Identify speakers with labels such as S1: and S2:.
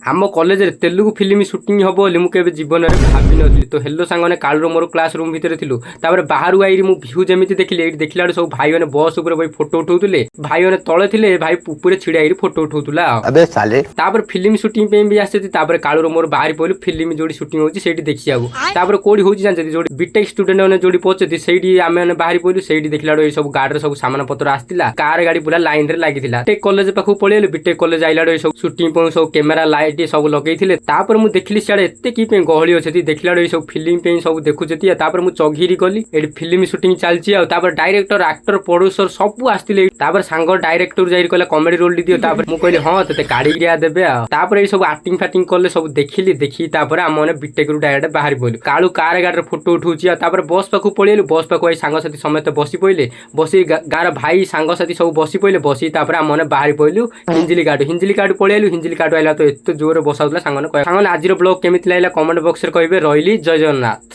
S1: ଆମ କଲେଜରେ Telugu film shooting ହବ ବୋଲି ମୁଁ କେବେ ଜୀବନରେ ଭାବିନଥିଲି। ତ ହେଲୋ ସାଙ୍ଗମାନେ କାଳୁର ମୋର କ୍ଲାସ ରୁମ୍ ଭିତରେ ଥିଲୁ। ତାପରେ ବାହାରୁ ଆଇରି ମୁଁ ଭିଉ ଯେମିତି ଦେଖିଲି, ଏଇଠି ଦେଖିଲା ବେଳକୁ ସବୁ ଭାଇମାନେ ବସ୍ ଉପରେ ବହି ଫଟୋ ଉଠଉଥିଲେ, ଭାଇମାନେ ତଳେ ଥିଲେ, ଭାଇ ଉପରେ ଛିଡ଼ା ହେଇକି ଫଟୋ ଉଠଉଥିଲା ଆଉ।
S2: अबे साले।
S1: ତାପରେ ଫିଲ୍ମ ସୁଟିଂ ପାଇଁ ବି ଆସିଛନ୍ତି। ତାପରେ କାଳୁର ମୋର ବାହାରି ପଡ଼ିଲୁ ଫିଲ୍ମ ଯୋଉଠି ସୁଟିଂ ହଉଛି ସେଇଠି ଦେଖିବାକୁ। ତାପରେ କୋଉଠି ହଉଛି ଜାଣିଛନ୍ତି, ଯୋଉଠି ବିଟେକ୍ ଷ୍ଟୁଡେଣ୍ଟ ମାନେ ଯୋଉଠି ପହଞ୍ଚନ୍ତି ସେଇଠି ଆମେ ମାନେ ବାହାରି ପଡ଼ିଲୁ। ସେଇଠି ଦେଖିଲା ବେଳକୁ ଏଇ ସବୁ ଗାଡ଼ିରେ ସବୁ ସାମାନ ପତ୍ର ଆସିଥିଲା, କାର ଗାଡ଼ି ପୁରା ଲାଇନରେ ଲାଗିଥିଲା। ବିଟେକ୍ କଲେଜ ପାଖକୁ ପଳେଇଲୁ। ବିଟେକ୍ କଲେଜ ଆଇଲା ବେଳକୁ ସବୁ ସୁଟିଂ ପାଇଁ ସବୁ କ୍ୟାମେରା ଲାଇଟ୍ ସବୁ ଲଗେଇଥିଲେ। ତାପରେ ମୁଁ ଦେଖିଲି ସିଆଡ଼େ ଏତେ କି ପାଇଁ ଗହଳି ଅଛନ୍ତି, ଦେଖିଲା ବେଳକୁ ଏଇ ସବୁ ଫିଲ୍ମ ପାଇଁ ସବୁ ଦେଖୁଛନ୍ତି। ତାପରେ ମୁଁ ଚଘିରି ଗଲି, ଏଠି ଫିଲ୍ମ ସୁଟିଂ ଚାଲିଛି ଆଉ। ତାପରେ ଡାଇରେକ୍ଟର, ଆକ୍ଟର, ପ୍ରଡ୍ୟୁସର ସବୁ ଆସିଥିଲେ। ତାପରେ ସାଙ୍ଗ ଡାଇରେକ୍ଟର ଯାଇ କହିଲା କମେଡି ରୋଲ ଦିଅ। ତାପରେ ମୁଁ କହିଲି ହଁ ତତେ କାଢିକି ଦେବେ ଆଉ। ତାପରେ ଏଇ ସବୁ ଆକ୍ଟିଂ ଫାକ୍ଟିଂ କଲେ, ସବୁ ଦେଖି ତାପରେ ଆମ ମାନେ ବିଟେକ୍ ରୁ ଡାଇରେକ୍ଟ ବାହାରି ପଡ଼ିଲୁ। କାଳୁ କାର ଗାଡ଼ିରେ ଫଟୋ ଉଠଉଛି ଆଉ। ତାପରେ ବସ୍ ପାଖକୁ ପଳେଇଲୁ। ବସ୍ ପାଖକୁ ଏଇ ସାଙ୍ଗସାଥି ସମସ୍ତେ ବସି ପଇଲେ। ବସି ଗାଁର ଭାଇ ସାଙ୍ଗସାଥି ସବୁ ବସି ପଇଲେ। ବସି ତାପରେ ଆମ ମାନେ ବାହାରି ପଡ଼ିଲୁ ହିଞ୍ଜିଲି କାର୍ଡ ପଳେଇଲୁ। ହିଞ୍ଜିଲି କାର୍ଡ ଆଇଲା ତ ଏତେ ଜୋରରେ ବସାଉଥିଲା। ସାଙ୍ଗମାନେ ଆଜିର ବ୍ଲଗ କେମିତି ଲାଗିଲା କମେଣ୍ଟ ବକ୍ସରେ କହିବେ। ରହିଲି, ଜୟ ଜଗନ୍ନାଥ।